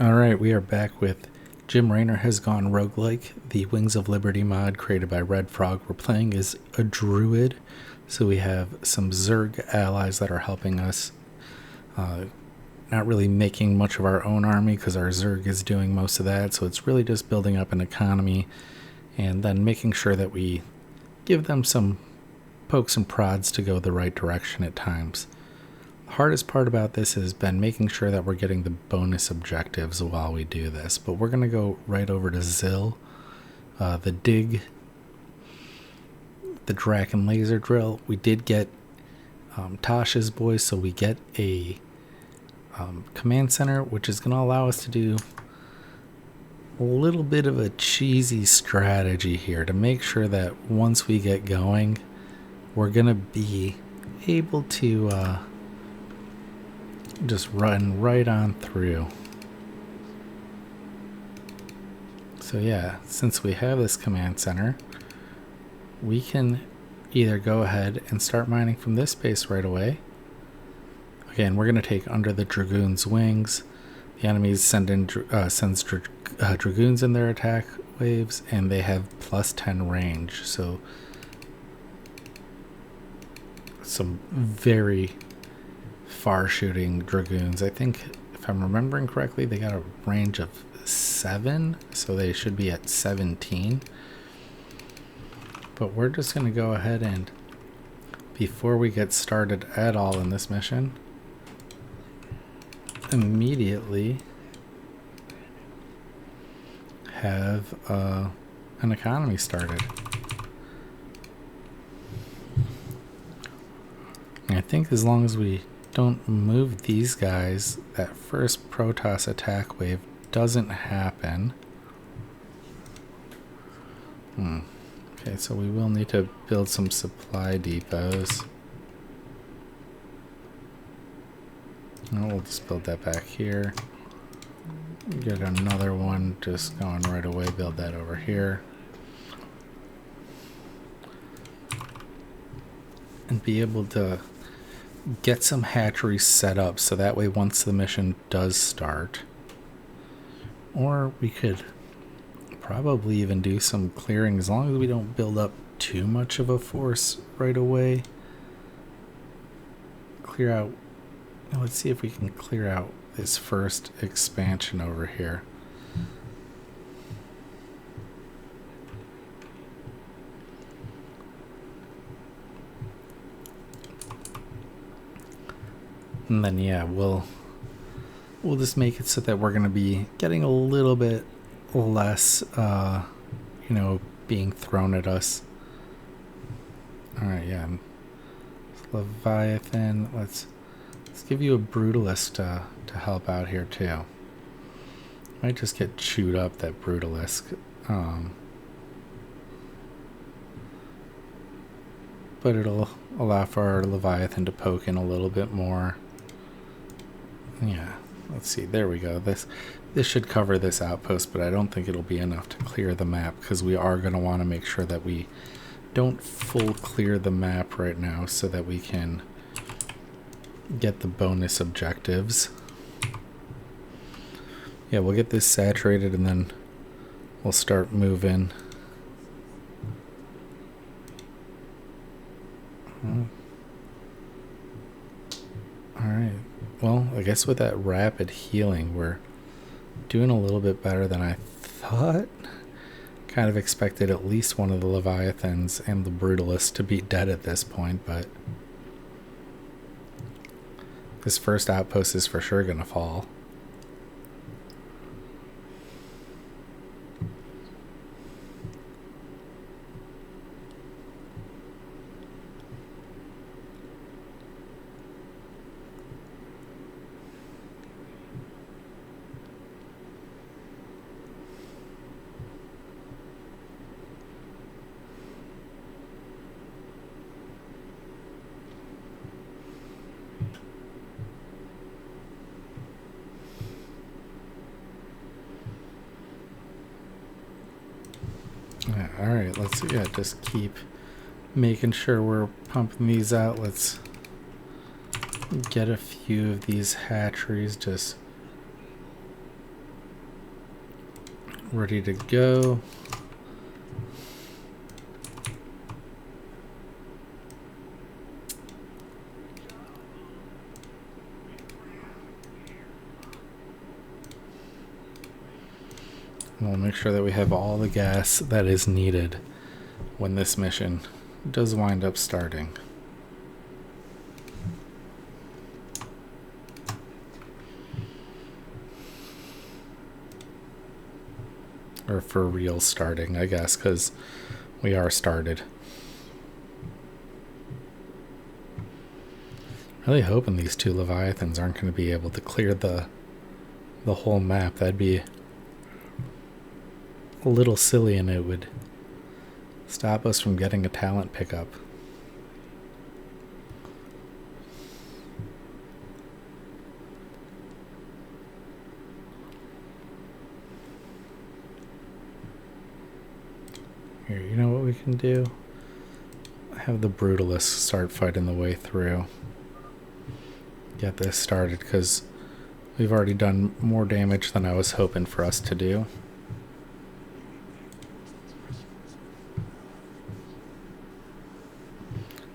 Alright, we are back with Jim Raynor Has Gone Roguelike, the Wings of Liberty mod created by Redfrog. We're playing as a Druid, so we have some Zerg allies that are helping us. Not really making much of our own army because our Zerg is doing most of that, so it's really just building up an economy and then making sure that we give them some pokes and prods to go the right direction at times. The hardest part about this has been making sure that we're getting the bonus objectives while we do this, but we're going to go right over to Zill, the dig, the Draken laser drill. We did get Tasha's boys, so we get a command center, which is going to allow us to do a little bit of a cheesy strategy here to make sure that once we get going, we're going to be able to just run right on through. So yeah, since we have this command center, we can either go ahead and start mining from this base right away. Again, we're going to take under the Dragoon's wings. The enemies sends Dragoons in their attack waves, and they have plus 10 range. So some very far shooting Dragoons. I think, if I'm remembering correctly, they got a range of 7, so they should be at 17. But we're just going to go ahead and, before we get started at all in this mission, immediately have an economy started. And I think as long as we don't move these guys, that first Protoss attack wave doesn't happen. Okay, so we will need to build some supply depots. We'll just build that back here. Get another one just going right away, build that over here. And be able to get some hatcheries set up so that way once the mission does start, or we could probably even do some clearing as long as we don't build up too much of a force right away. Clear out. Let's see if we can clear out this first expansion over here. And then yeah, we'll just make it so that we're going to be getting a little bit less, being thrown at us. All right, yeah. Leviathan, let's give you a Brutalist to help out here too. Might just get chewed up, that Brutalist. But it'll allow for our Leviathan to poke in a little bit more. Yeah, let's see, there we go. This should cover this outpost, but I don't think it'll be enough to clear the map because we are going to want to make sure that we don't full clear the map right now so that we can get the bonus objectives. Yeah, we'll get this saturated and then we'll start moving. Alright, well, I guess with that rapid healing, we're doing a little bit better than I thought. Kind of expected at least one of the Leviathans and the Brutalist to be dead at this point, but this first outpost is for sure gonna fall. Alright, let's just keep making sure we're pumping these out. Let's get a few of these hatcheries just ready to go. We'll make sure that we have all the gas that is needed when this mission does wind up starting. Or for real starting, I guess, because we are started. Really hoping these two Leviathans aren't going to be able to clear the whole map. That'd be a little silly, and it would stop us from getting a talent pickup. Here, you know what we can do? Have the Brutalists start fighting the way through. Get this started, because we've already done more damage than I was hoping for us to do.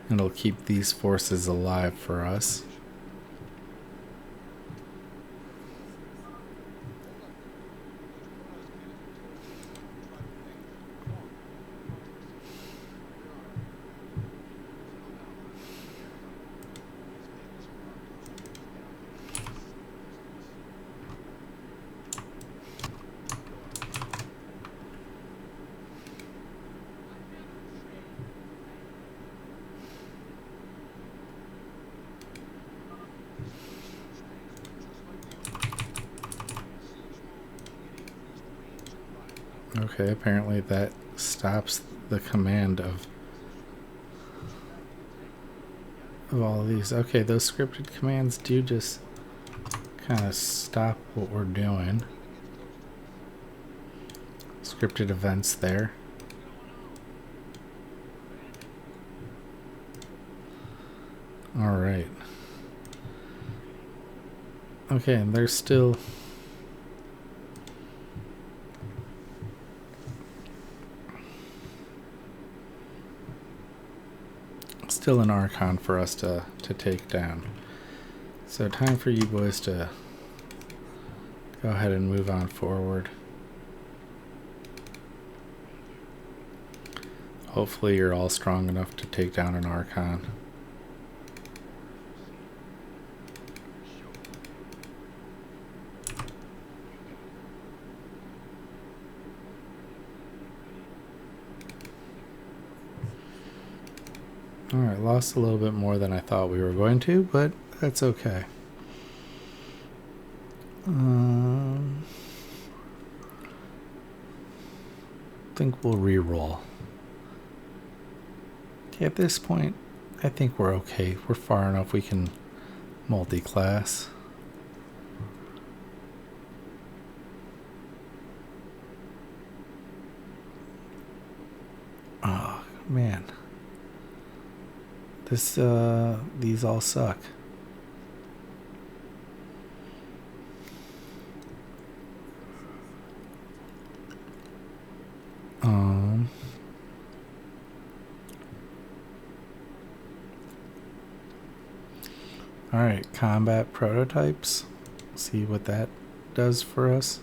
And it'll keep these forces alive for us. Okay, apparently that stops the command of all of these. Okay, those scripted commands do just kind of stop what we're doing. Scripted events there. All right. Okay, and there's still an Archon for us to take down. So time for you boys to go ahead and move on forward. Hopefully you're all strong enough to take down an Archon. Alright, lost a little bit more than I thought we were going to, but that's okay. I think we'll re-roll. At this point, I think we're okay. We're far enough we can multi-class. Oh, man. These all suck. Alright, combat prototypes. See what that does for us.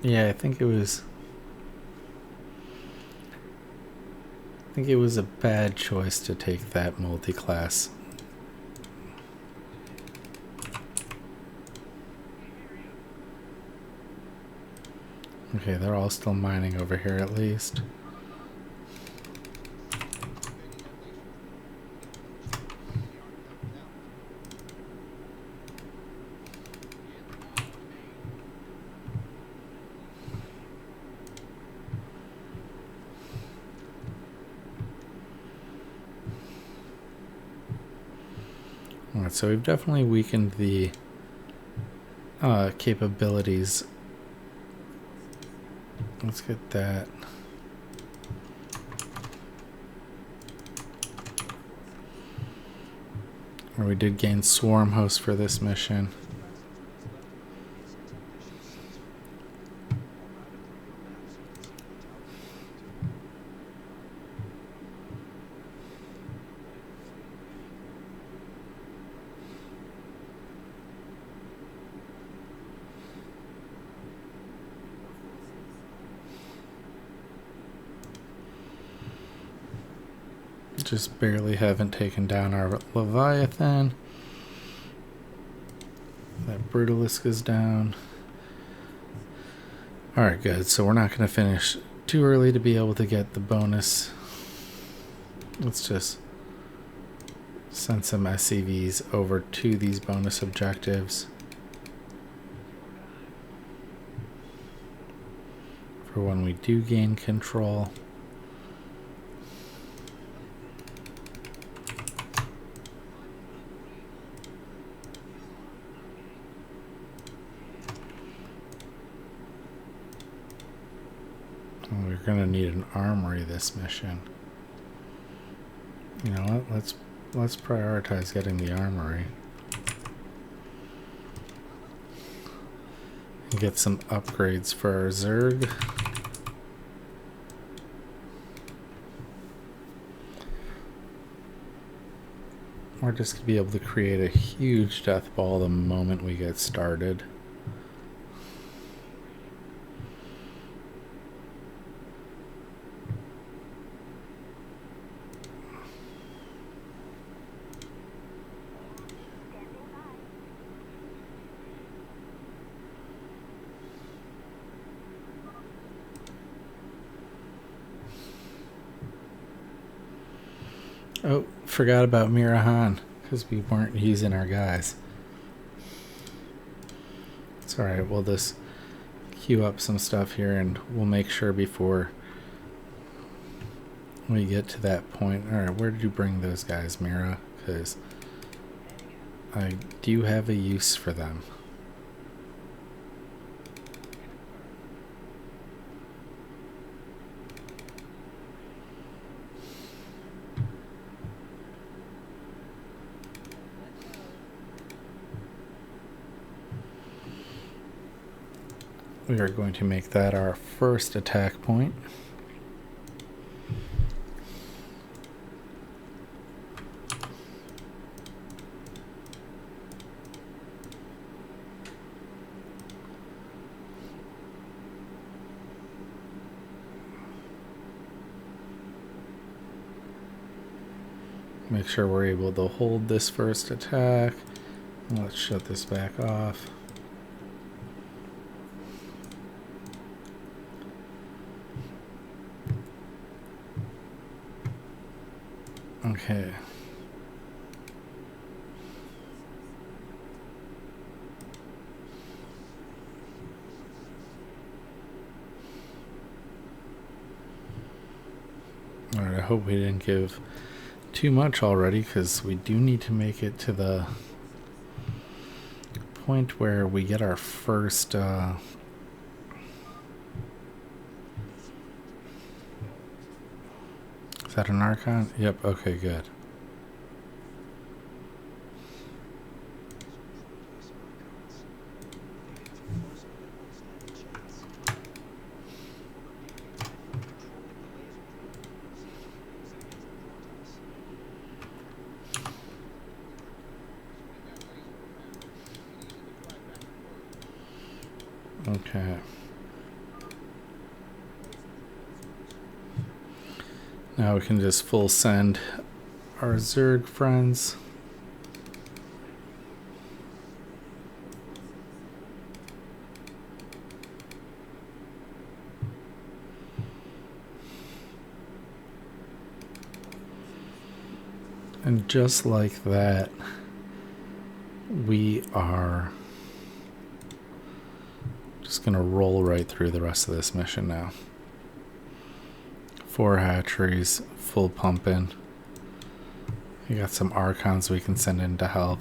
Yeah, I think it was a bad choice to take that multi-class. Okay, they're all still mining over here at least. Alright, so we've definitely weakened the capabilities. Let's get that. Or we did gain swarm host for this mission. Just barely haven't taken down our Leviathan. That Brutalisk is down. Alright, good. So we're not going to finish too early to be able to get the bonus. Let's just send some SCVs over to these bonus objectives. For when we do gain control. We're gonna need an armory this mission. You know what? Let's prioritize getting the armory. And get some upgrades for our Zerg. We're just gonna be able to create a huge death ball the moment we get started. Oh, forgot about Mirahan, because we weren't using our guys. It's alright, we'll just queue up some stuff here and we'll make sure before we get to that point. Alright, where did you bring those guys, Mira? Because I do have a use for them. We are going to make that our first attack point. Make sure we're able to hold this first attack. Let's shut this back off. Okay. Alright, I hope we didn't give too much already, because we do need to make it to the point where we get our first is that an Archon? Yep, okay, good. Okay. Now we can just full send our Zerg friends. And just like that, we are just gonna roll right through the rest of this mission now. 4 hatcheries, full pumping, We got some Archons we can send in to help.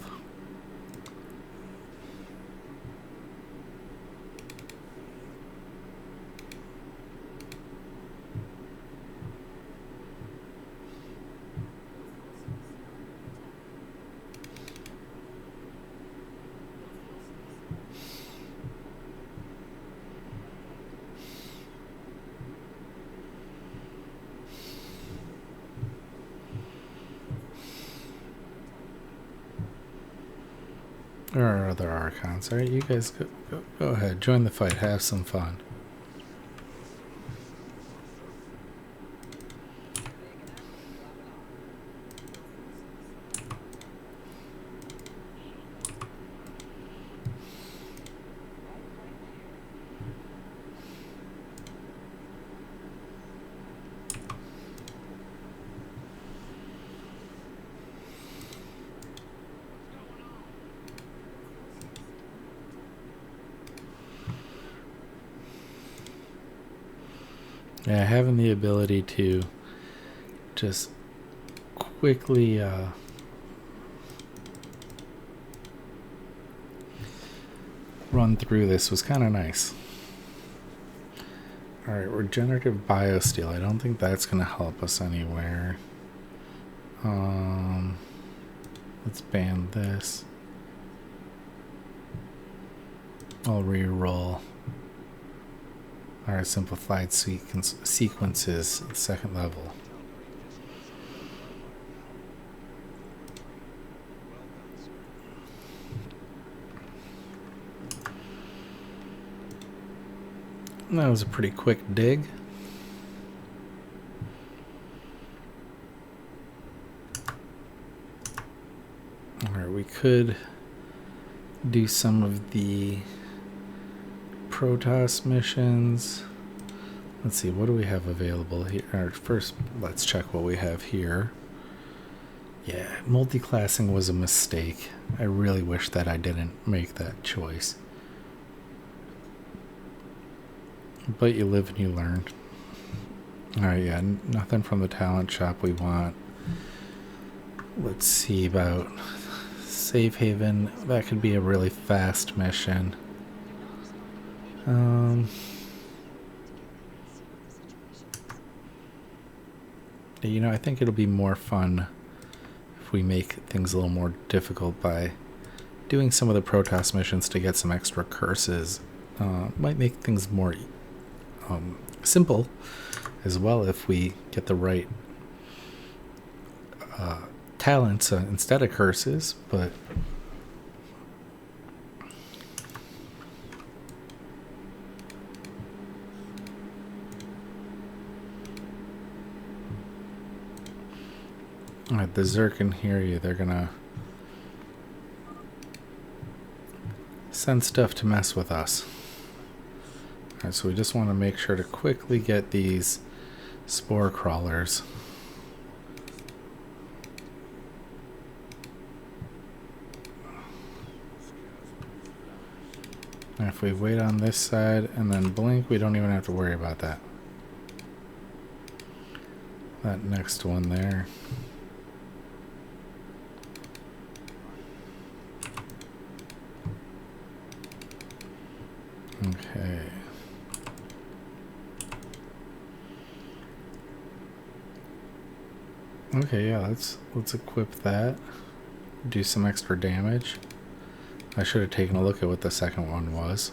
There are other Archons. Alright, you guys go ahead. Join the fight. Have some fun. Yeah, having the ability to just quickly run through this was kind of nice. Alright, regenerative biosteel. I don't think that's going to help us anywhere. Let's ban this. I'll re-roll our simplified sequences, second level. That was a pretty quick dig. Alright, we could do some of the Protoss missions. Let's see, what do we have available here? First, let's check what we have here. Yeah, multi-classing was a mistake. I really wish that I didn't make that choice. But you live and you learn. Alright, yeah, nothing from the talent shop we want. Let's see about Safe Haven. That could be a really fast mission. You know, I think it'll be more fun if we make things a little more difficult by doing some of the Protoss missions to get some extra curses. Might make things more simple as well if we get the right talents instead of curses, but alright, the Zerg can hear you. They're gonna send stuff to mess with us. Alright, so we just want to make sure to quickly get these spore crawlers. And if we wait on this side and then blink, we don't even have to worry about that. That next one there. Okay. Okay, yeah, let's equip that. Do some extra damage. I should have taken a look at what the second one was.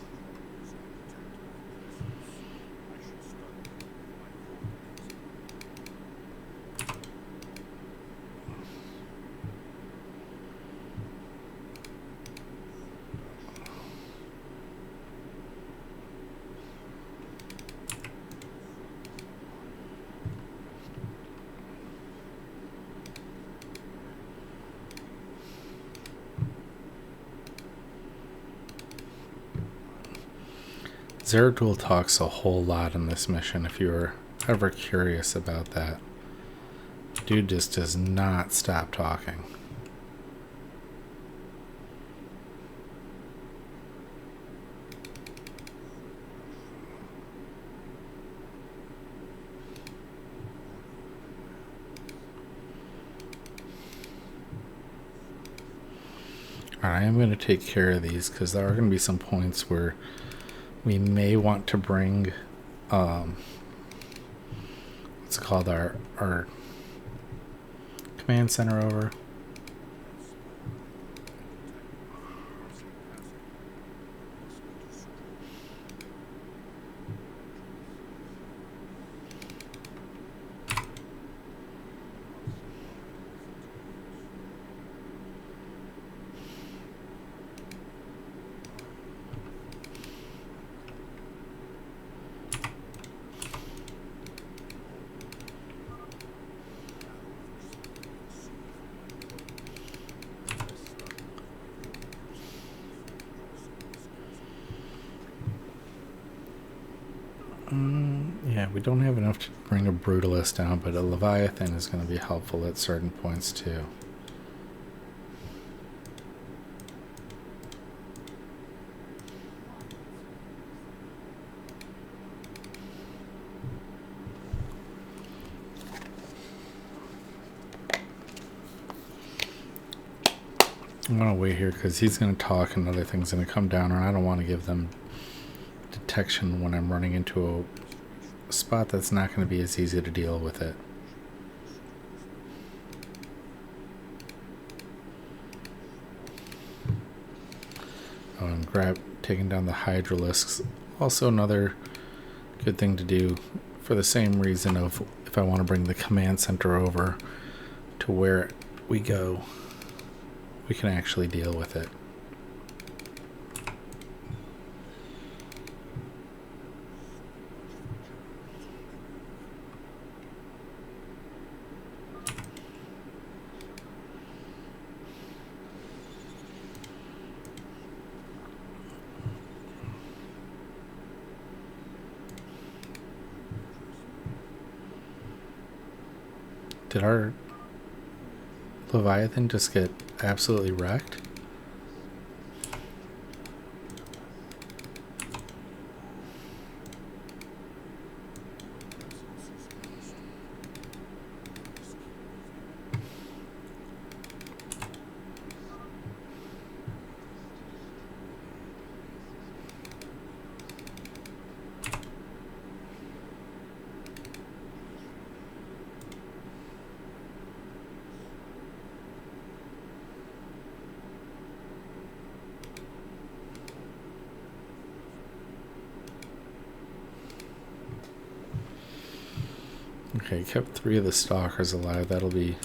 Zeratul talks a whole lot in this mission if you were ever curious about that. Dude just does not stop talking. Alright, I am going to take care of these because there are going to be some points where we may want to bring what's it called, our command center over. Yeah, we don't have enough to bring a Brutalist down, but a Leviathan is going to be helpful at certain points too. I'm going to wait here because he's going to talk and other things going to come down, and I don't want to give them detection when I'm running into a spot that's not going to be as easy to deal with it. Oh, and taking down the Hydralisks. Also another good thing to do for the same reason of if I want to bring the command center over to where we go, we can actually deal with it. Did our Leviathan just get absolutely wrecked? Okay, kept 3 of the stalkers alive. That'll be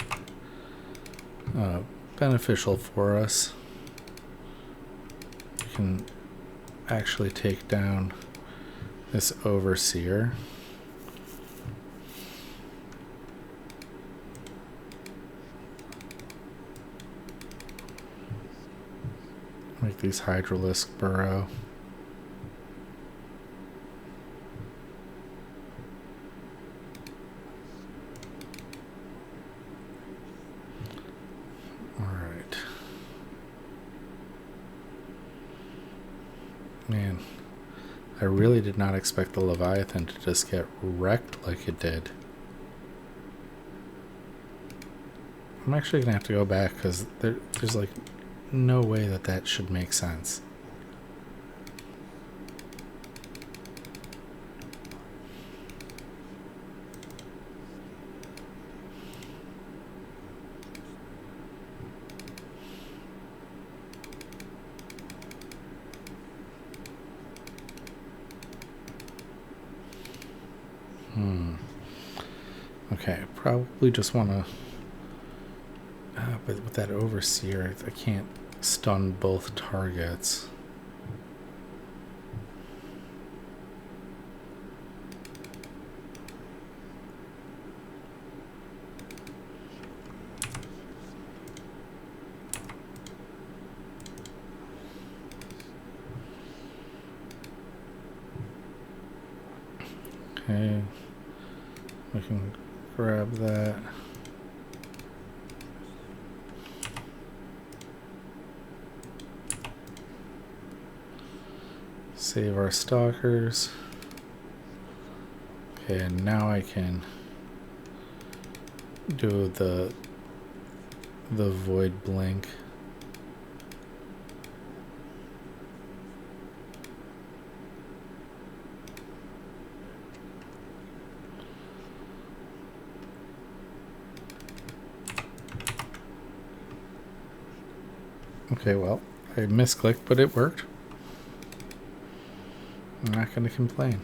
beneficial for us. We can actually take down this overseer. Make these Hydralisk burrow. Man, I really did not expect the Leviathan to just get wrecked like it did. I'm actually going to have to go back because there's like no way that should make sense. Okay, probably just want to... but with that overseer, I can't stun both targets. Okay, we can grab that. Save our stalkers. Okay, and now I can do the void blink. Okay, well, I misclicked, but it worked. I'm not going to complain.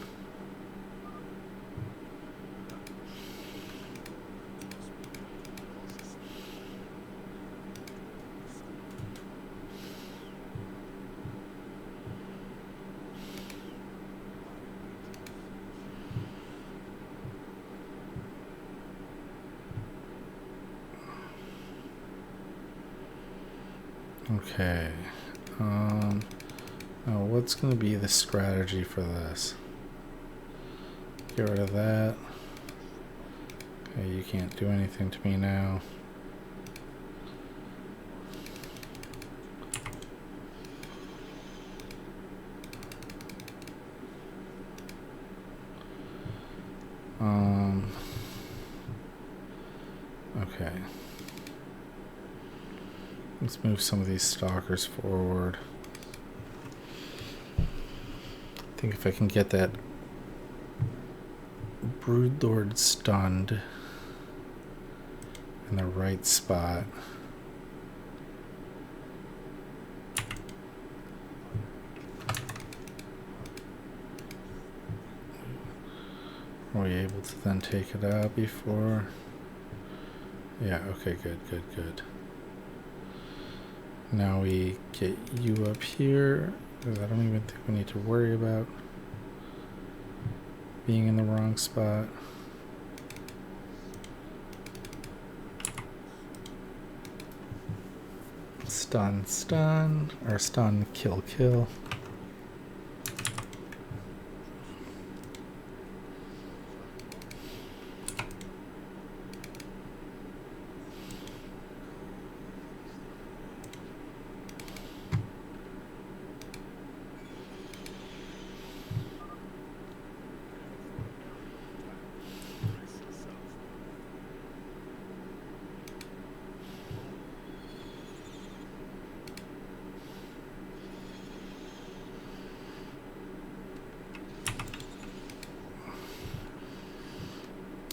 Okay. Now what's going to be the strategy for this? Get rid of that. Okay, you can't do anything to me now. Okay. Let's move some of these stalkers forward. I think if I can get that Brood Lord stunned in the right spot. Are we able to then take it out before? Yeah, okay, good. Now we get you up here, because I don't even think we need to worry about being in the wrong spot. Stun, or stun, kill.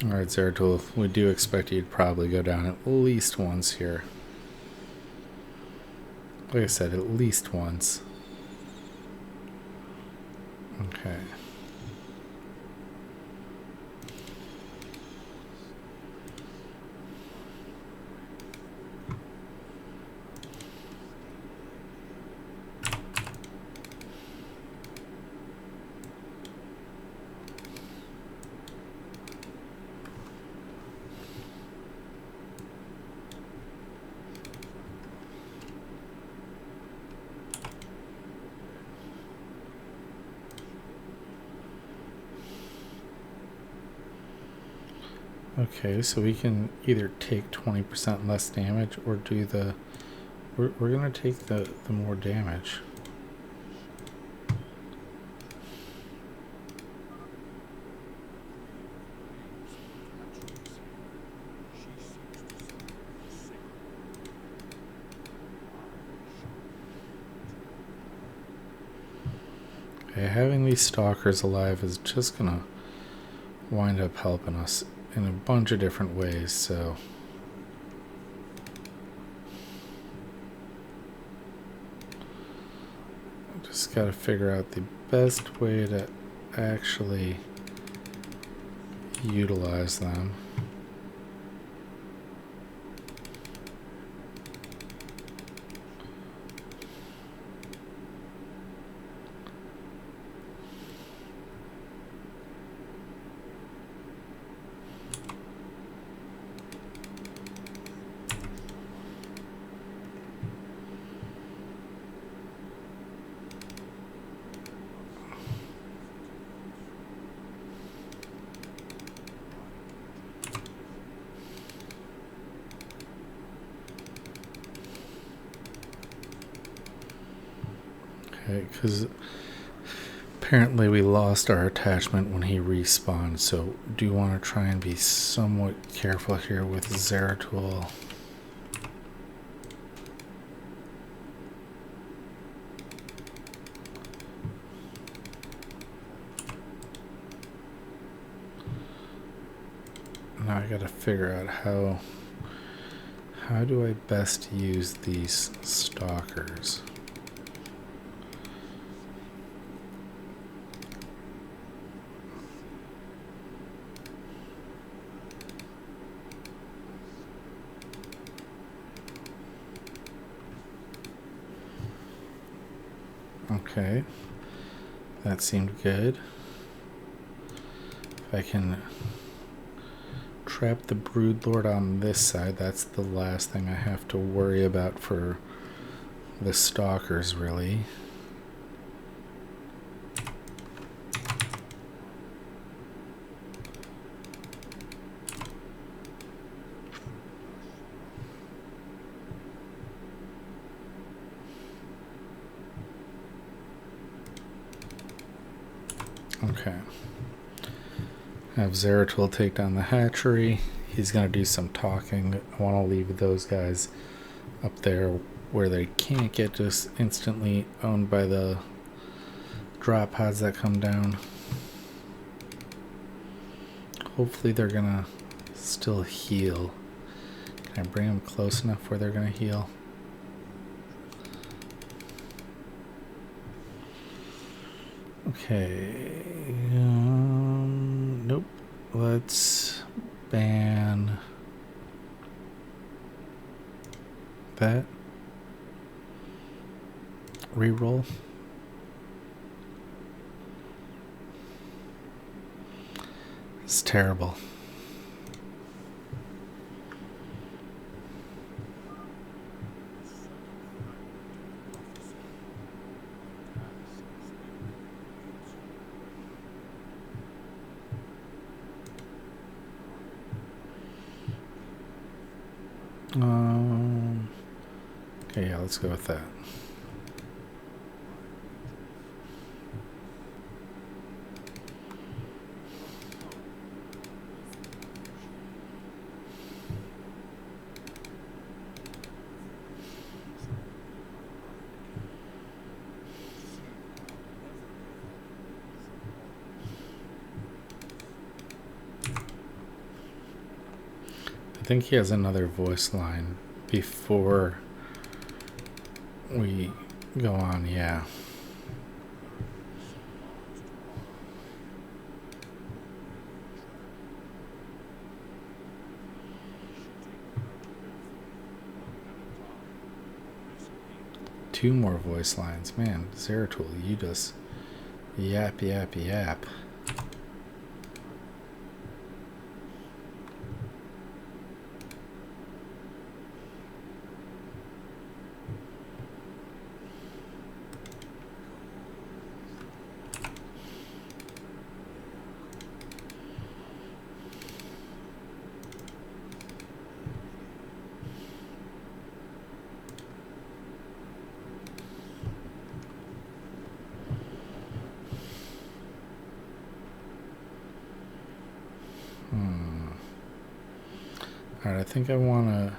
Alright, Zeratul, we do expect you to probably go down at least once here. Like I said, at least once. Okay. Okay, so we can either take 20% less damage or do the... We're going to take the more damage. Okay, having these stalkers alive is just going to wind up helping us in a bunch of different ways, so... Just gotta figure out the best way to actually utilize them. Because apparently we lost our attachment when he respawned, so do want to try and be somewhat careful here with Zeratul. Now I gotta figure out how how do I best use these stalkers? Okay, that seemed good. If I can trap the Broodlord on this side, that's the last thing I have to worry about for the stalkers, really. Okay. Have Zeratul take down the hatchery. He's going to do some talking. I want to leave those guys up there where they can't get just instantly owned by the drop pods that come down. Hopefully they're going to still heal. Can I bring them close enough where they're going to heal? Okay. Nope. Let's ban that. Reroll. It's terrible. Okay, yeah, let's go with that. I think he has another voice line before we go on, yeah. Two more voice lines. Man, Zeratul, you just yap, yap, yap. Alright, I think I want to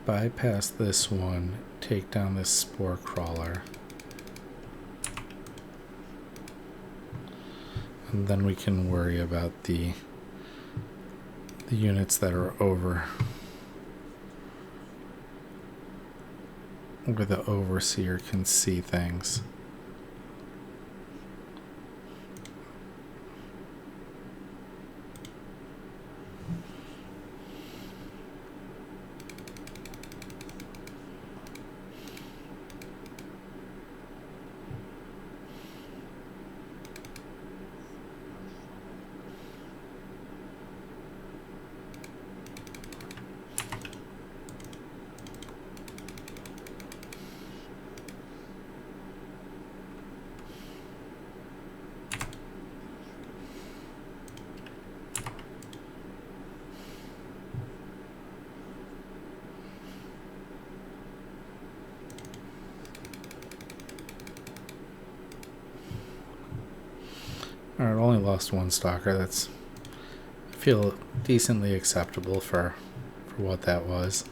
bypass this one, take down this spore crawler, and then we can worry about the units that are over, where the overseer can see things. Alright, only lost one stalker. That's, I feel, decently acceptable for what that was.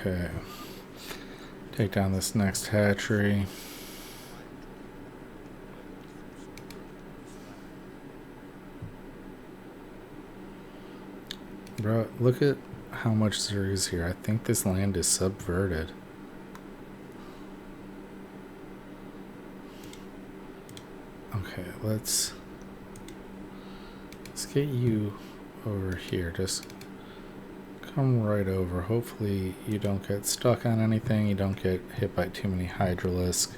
Okay. Take down this next hatchery. Bro, look at how much there is here. I think this land is subverted. Okay, let's get you over here. Just come right over. Hopefully you don't get stuck on anything. You don't get hit by too many hydralisks.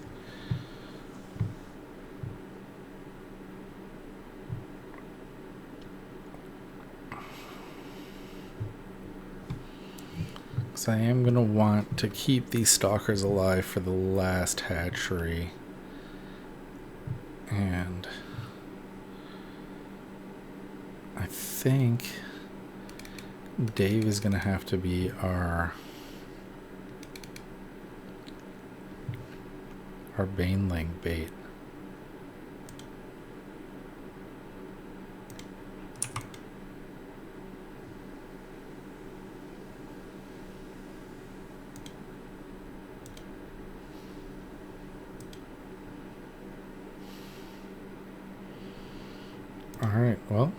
Because I am going to want to keep these stalkers alive for the last hatchery. And I think Dave is going to have to be our baneling bait. Alright, well,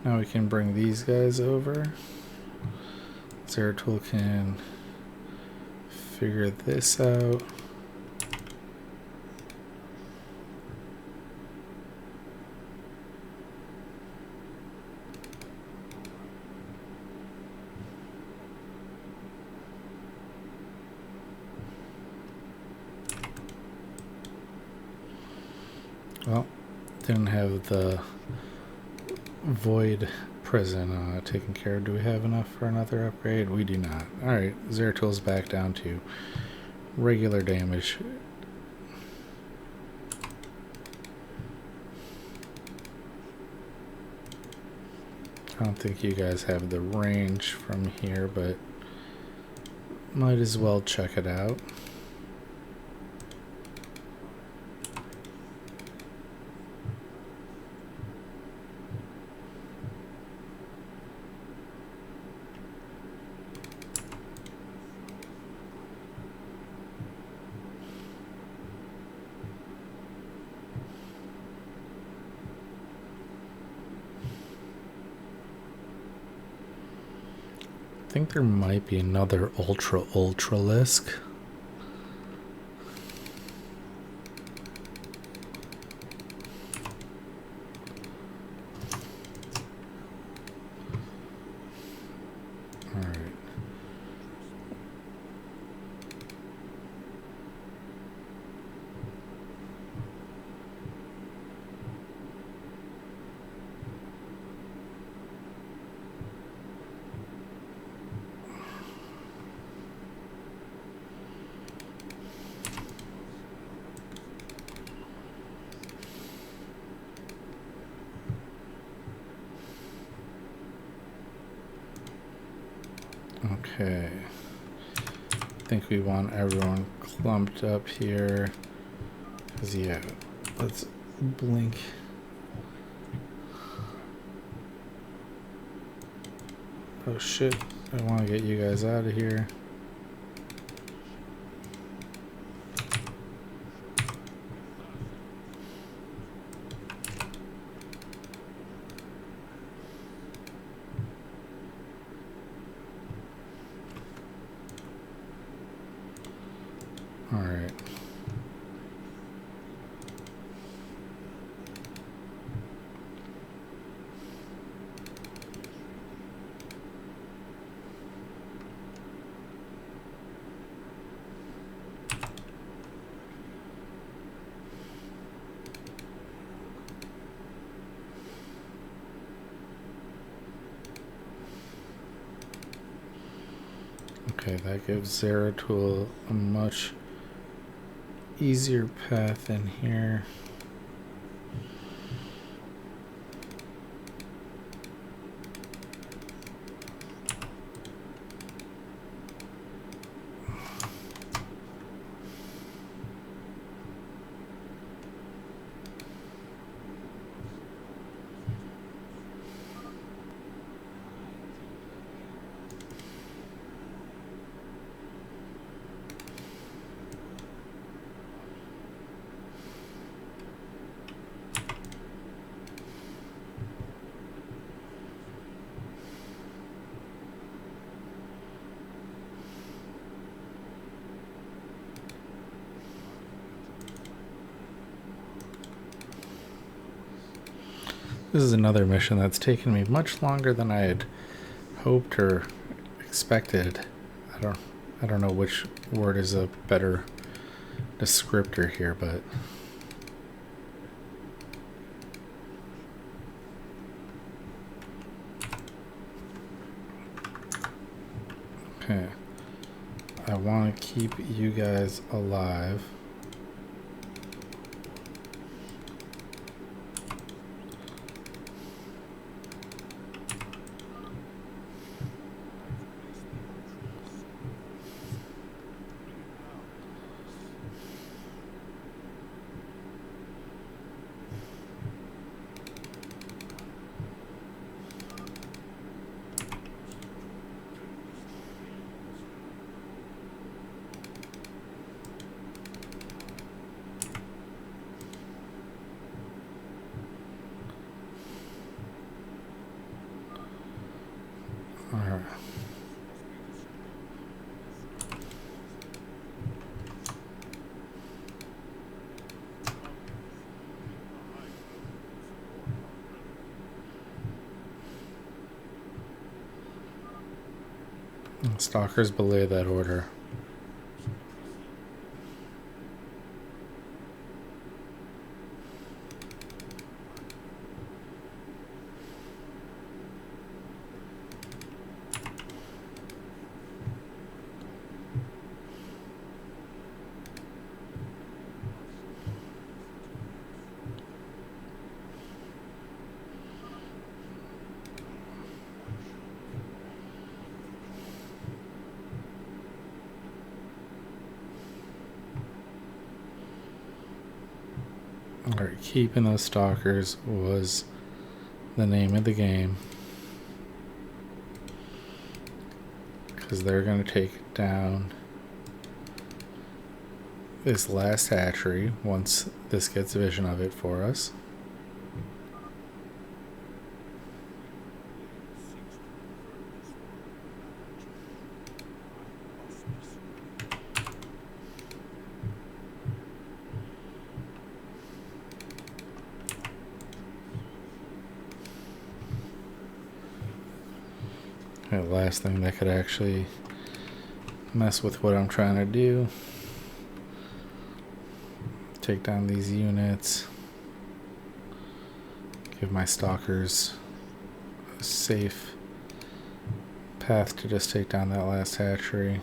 now we can bring these guys over. Zeratul can figure this out. Well, didn't have the void prison taken care of. Do we have enough for another upgrade? We do not. Alright, Zeratul's back down to regular damage. I don't think you guys have the range from here, but might as well check it out. I think there might be another ultralisk. Alright. Okay, I think we want everyone clumped up here, because yeah, let's blink. Oh shit, I want to get you guys out of here. Alright. Okay, that gives Zeratul a much easier path in here. This is another mission that's taken me much longer than I had hoped or expected. I don't know which word is a better descriptor here, but okay. I want to keep you guys alive. Alright. Stalkers belay that order. Alright, keeping those stalkers was the name of the game. Because they're going to take down this last hatchery once this gets vision of it for us. The last thing that could actually mess with what I'm trying to do. Take down these units. Give my stalkers a safe path to just take down that last hatchery.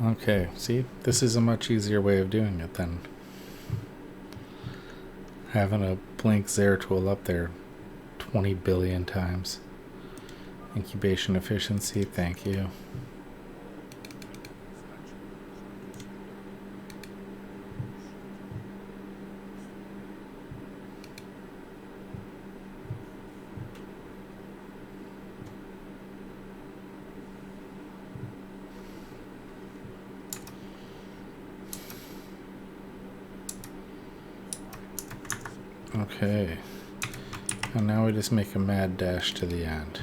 Okay, see, this is a much easier way of doing it than having a blink Zeratul up there 20 billion times. Incubation efficiency, thank you. Okay, and now we just make a mad dash to the end.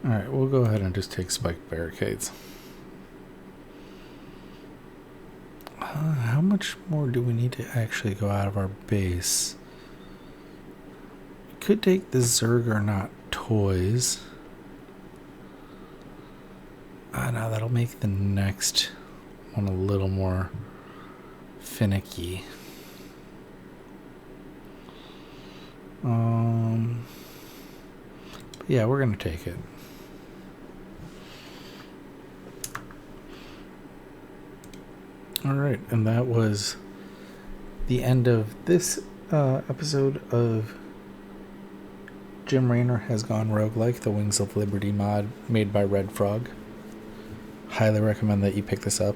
Alright, we'll go ahead and just take spiked barricades. How much more do we need to actually go out of our base? We could take the Zerg or not toys. Now that'll make the next one a little more finicky. But yeah, we're gonna take it. All right, and that was the end of this episode of Jim Raynor Has Gone Roguelike, the Wings of Liberty mod made by Redfrog. Highly recommend that you pick this up.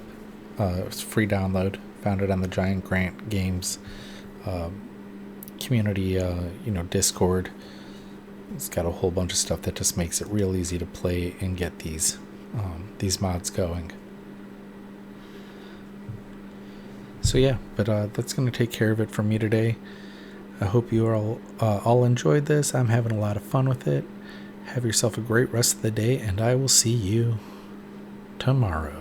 It's free download. Found it on the Giant Grant Games community, Discord. It's got a whole bunch of stuff that just makes it real easy to play and get these mods going. So yeah, but that's going to take care of it for me today. I hope you all enjoyed this. I'm having a lot of fun with it. Have yourself a great rest of the day, and I will see you tomorrow.